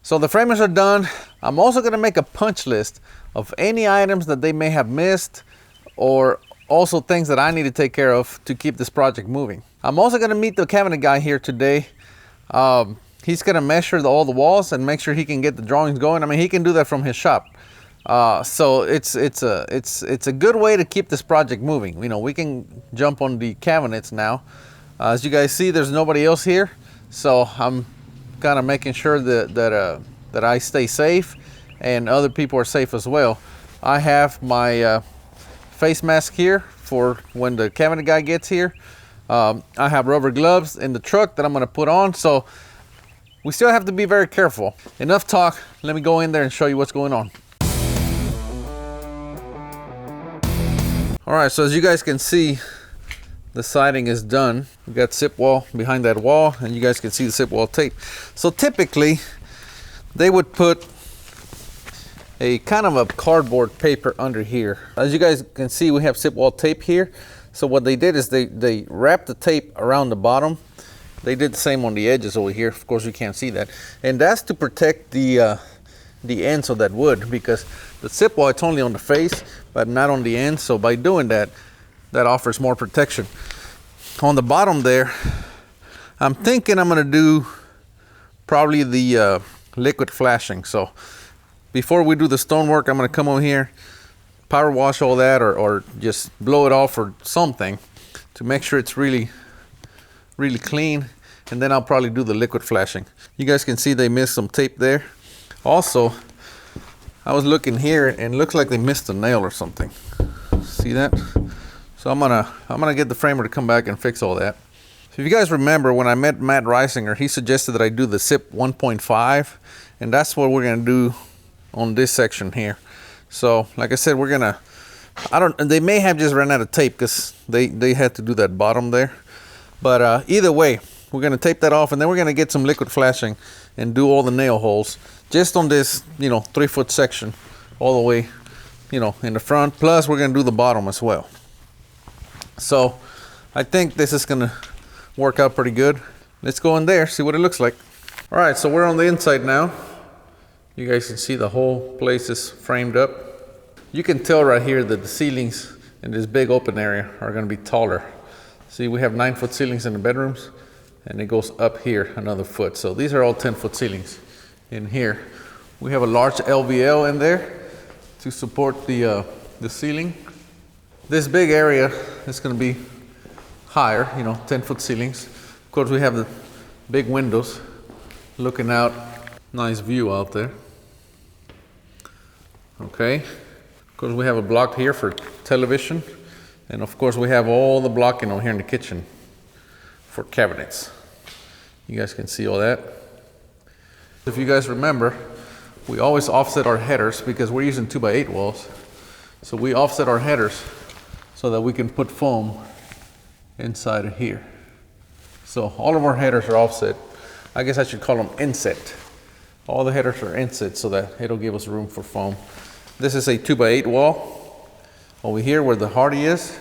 So the framers are done. I'm also gonna make a punch list of any items that they may have missed, or also things that I need to take care of to keep this project moving. I'm also gonna meet the cabinet guy here today. He's gonna measure all the walls and make sure he can get the drawings going. I mean, he can do that from his shop. So it's a good way to keep this project moving. You know, we can jump on the cabinets now. As you guys see, there's nobody else here, so I'm kind of making sure that I stay safe and other people are safe as well. I have my face mask here for when the cabinet guy gets here. I have rubber gloves in the truck that I'm going to put on, so we still have to be very careful. Enough talk, let me go in there and show you what's going on. All right, so as you guys can see, the siding is done. We got zip wall behind that wall, and you guys can see the zip wall tape. So typically, they would put a kind of a cardboard paper under here. As you guys can see, we have zip wall tape here. So what they did is they wrapped the tape around the bottom. They did the same on the edges over here. Of course, you can't see that. And that's to protect the ends of that wood, because the zip wall, it's only on the face, but not on the end. So by doing that, that offers more protection. On the bottom there, I'm thinking I'm gonna do probably the liquid flashing. So before we do the stonework, I'm gonna come over here, power wash all that, or just blow it off or something to make sure it's really clean, and then I'll probably do the liquid flashing. You guys can see they missed some tape there. Also, I was looking here and it looks like they missed a nail or something. See that? So I'm gonna get the framer to come back and fix all that. So if you guys remember, when I met Matt Reisinger, he suggested that I do the SIP 1.5, and that's what we're gonna do on this section here. So like I said, we're gonna, they may have just run out of tape because they had to do that bottom there. But either way, we're gonna tape that off, and then we're gonna get some liquid flashing and do all the nail holes just on this, 3-foot section all the way, in the front. Plus we're gonna do the bottom as well. So I think this is gonna work out pretty good. Let's go in there, see what it looks like. All right, so we're on the inside now. You guys can see the whole place is framed up. You can tell right here that the ceilings in this big open area are gonna be taller. See, we have 9-foot ceilings in the bedrooms, and it goes up here another foot. So these are all 10-foot ceilings in here. We have a large LVL in there to support the ceiling. This big area is gonna be higher, 10-foot ceilings. Of course, we have the big windows looking out, nice view out there. Okay, of course we have a block here for television, and of course we have all the blocking over here in the kitchen for cabinets. You guys can see all that. If you guys remember, we always offset our headers because we're using 2x8 walls. So we offset our headers so that we can put foam inside of here. So all of our headers are offset. I guess I should call them inset. All the headers are inset so that it'll give us room for foam. This is a 2x8 wall over here where the hardy is.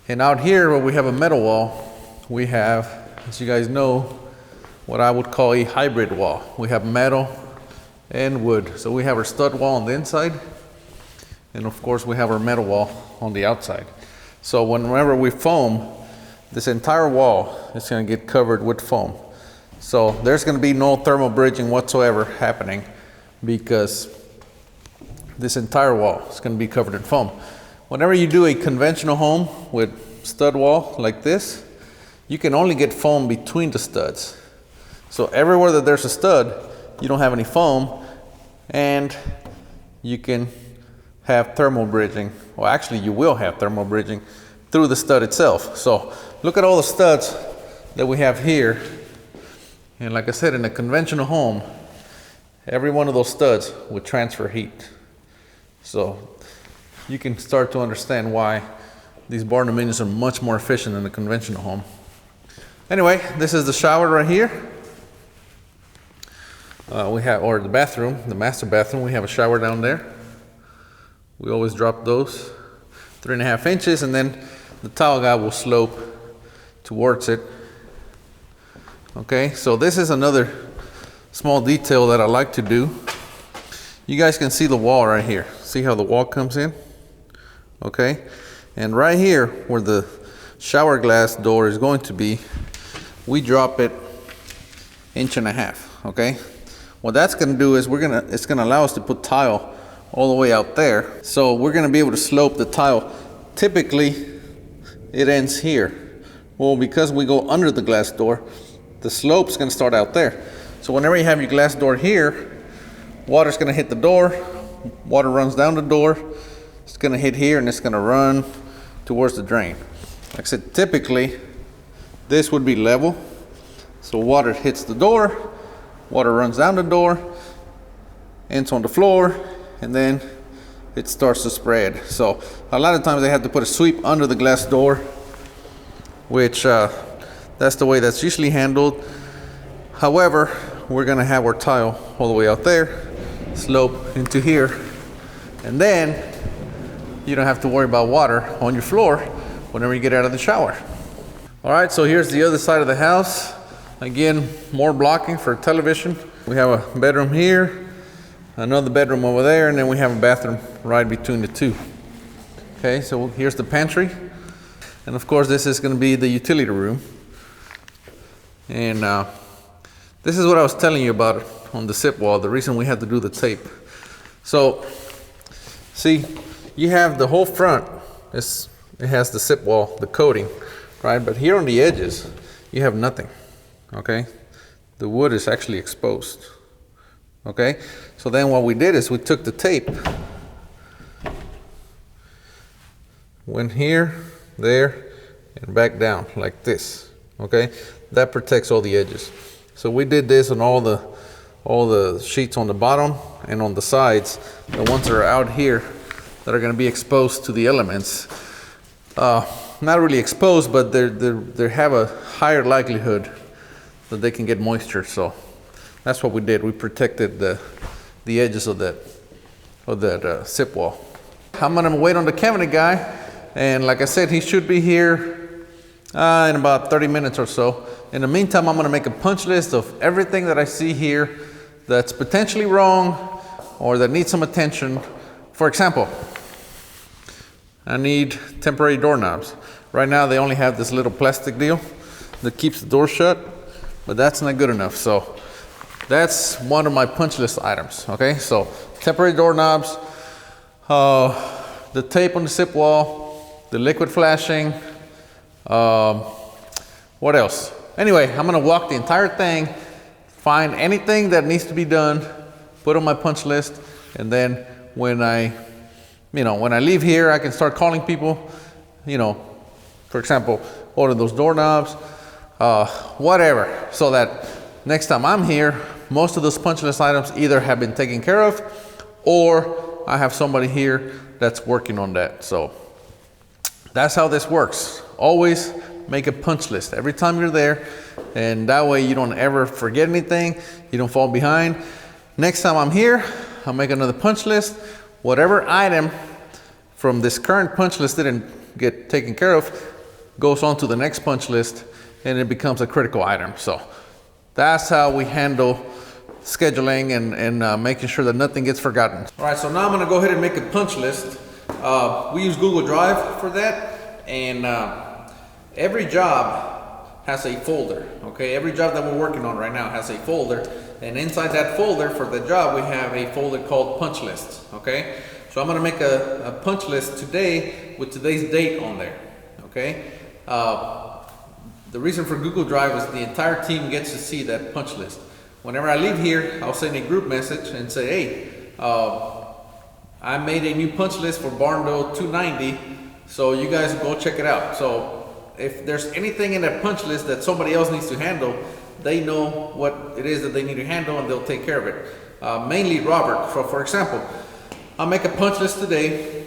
And out here where we have a metal wall, we have, as you guys know, what I would call a hybrid wall. We have metal and wood. So we have our stud wall on the inside, and of course we have our metal wall on the outside. So whenever we foam, this entire wall is going to get covered with foam. So there's going to be no thermal bridging whatsoever happening because this entire wall is going to be covered in foam. Whenever you do a conventional home with stud wall like this, you can only get foam between the studs. So everywhere that there's a stud, you don't have any foam, and you can have thermal bridging. Well, actually you will have thermal bridging through the stud itself. So look at all the studs that we have here. And like I said, in a conventional home, every one of those studs would transfer heat. So you can start to understand why these Barndominiums are much more efficient than a conventional home. Anyway, this is the shower right here. Or the bathroom, the master bathroom. We have a shower down there. We always drop those 3.5 inches, and then the towel guy will slope towards it. Okay, so this is another small detail that I like to do. You guys can see the wall right here. See how the wall comes in? Okay, and right here where the shower glass door is going to be, we drop it 1.5 inches. Okay, what that's going to do is it's going to allow us to put tile all the way out there. So we're going to be able to slope the tile. Typically it ends here. Well, because we go under the glass door, the slope's going to start out there. So whenever you have your glass door here, water's going to hit the door, water runs down the door, it's going to hit here, and it's going to run towards the drain. Like I said, typically this would be level, so water hits the door, water runs down the door, ends on the floor, and then it starts to spread. So a lot of times they have to put a sweep under the glass door, which that's the way that's usually handled. However, we're going to have our tile all the way out there, slope into here, and then you don't have to worry about water on your floor whenever you get out of the shower. All right, so here's the other side of the house. Again, more blocking for television. We have a bedroom here, another bedroom over there, and then we have a bathroom right between the two. Okay, so here's the pantry. And of course, this is going to be the utility room. And this is what I was telling you about on the zip wall, the reason we had to do the tape. So, see, you have the whole front, it has the zip wall, the coating, right? But here on the edges, you have nothing, okay? The wood is actually exposed, okay? So then what we did is we took the tape, went here, there, and back down like this, okay? That protects all the edges. So we did this on all the sheets on the bottom and on the sides, the ones that are out here that are going to be exposed to the elements. Not really exposed, but they have a higher likelihood that they can get moisture. So that's what we did. We protected the edges of that zip wall. I'm going to wait on the cabinet guy, and like I said, he should be here in about 30 minutes or so. In the meantime, I'm going to make a punch list of everything that I see here that's potentially wrong or that needs some attention. For example, I need temporary doorknobs. Right now they only have this little plastic deal that keeps the door shut, but that's not good enough. So that's one of my punch list items, okay? So temporary doorknobs, the tape on the zip wall, the liquid flashing, what else? Anyway, I'm gonna walk the entire thing, find anything that needs to be done, put on my punch list, and then when I leave here, I can start calling people, for example, order those doorknobs, whatever, so that next time I'm here, most of those punch list items either have been taken care of or I have somebody here that's working on that. So that's how this works. Always make a punch list every time you're there, and that way you don't ever forget anything, you don't fall behind. Next time I'm here, I'll make another punch list. Whatever item from this current punch list didn't get taken care of goes on to the next punch list, and it becomes a critical item. So that's how we handle scheduling and making sure that nothing gets forgotten. All right, so now I'm gonna go ahead and make a punch list. We use Google Drive for that, and every job has a folder, okay? Every job that we're working on right now has a folder, and inside that folder for the job, we have a folder called punch lists, okay? So I'm gonna make a punch list today with today's date on there, okay? The reason for Google Drive is the entire team gets to see that punch list. Whenever I leave here, I'll send a group message and say, hey, I made a new punch list for Barndo 290, so you guys go check it out. So if there's anything in that punch list that somebody else needs to handle, they know what it is that they need to handle and they'll take care of it. Mainly Robert. So for example, I'll make a punch list today.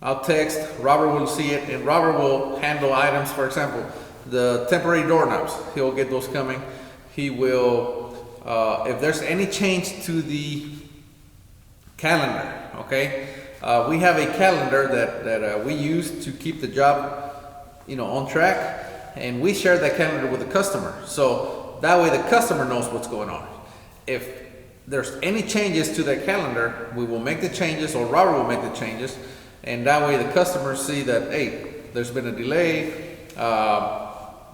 I'll text, Robert will see it, and Robert will handle items. For example, the temporary doorknobs, he'll get those coming. He will, if there's any change to the calendar, okay? We have a calendar that we use to keep the job on track, and we share that calendar with the customer. So that way the customer knows what's going on. if there's any changes to that calendar, we will make the changes, or Robert will make the changes, and that way the customers see that, hey, there's been a delay,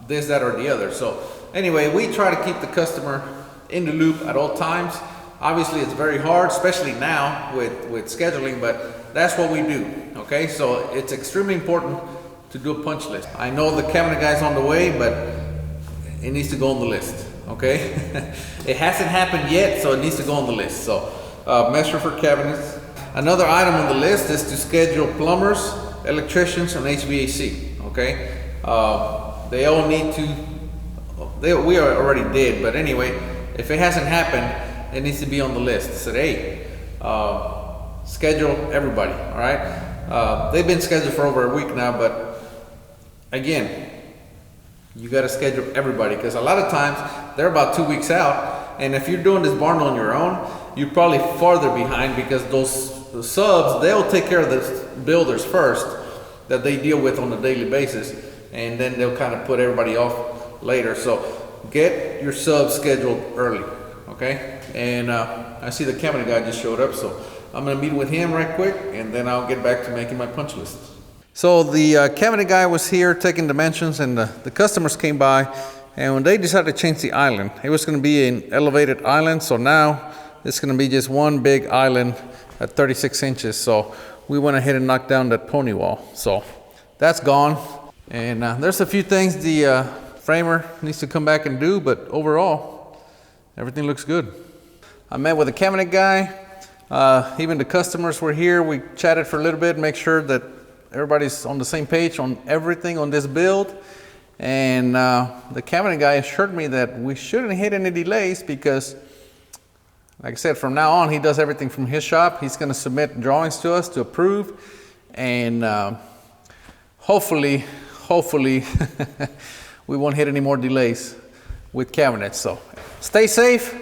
this, that, or the other. So anyway, we try to keep the customer in the loop at all times. Obviously it's very hard, especially now with scheduling, but that's what we do, okay? So it's extremely important to do a punch list. I know the cabinet guy's on the way, but it needs to go on the list, okay? It hasn't happened yet, so it needs to go on the list. So measure for cabinets. Another item on the list is to schedule plumbers, electricians, and HVAC, okay? They all need to, we already did, but anyway, if it hasn't happened, it needs to be on the list. Said, hey, schedule everybody, all right? They've been scheduled for over a week now, but again, you got to schedule everybody, because a lot of times they're about 2 weeks out, and if you're doing this barn on your own, you're probably farther behind, because the subs, they'll take care of the builders first that they deal with on a daily basis, and then they'll kind of put everybody off later. So get your subs scheduled early, okay? And I see the cabinet guy just showed up, so I'm gonna meet with him right quick, and then I'll get back to making my punch list. So the cabinet guy was here taking dimensions, and the customers came by, and when they decided to change the island, it was gonna be an elevated island, so now it's gonna be just one big island at 36 inches. So we went ahead and knocked down that pony wall. So that's gone. And there's a few things the framer needs to come back and do, but overall, everything looks good. I met with the cabinet guy. Even the customers were here. We chatted for a little bit, make sure that everybody's on the same page on everything on this build. And the cabinet guy assured me that we shouldn't hit any delays, because like I said, from now on, he does everything from his shop. He's gonna submit drawings to us to approve, and hopefully we won't hit any more delays with cabinets. So stay safe.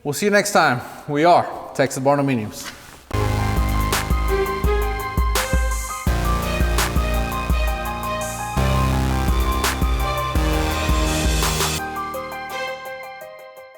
We'll see you next time. We are Texas Barndominiums.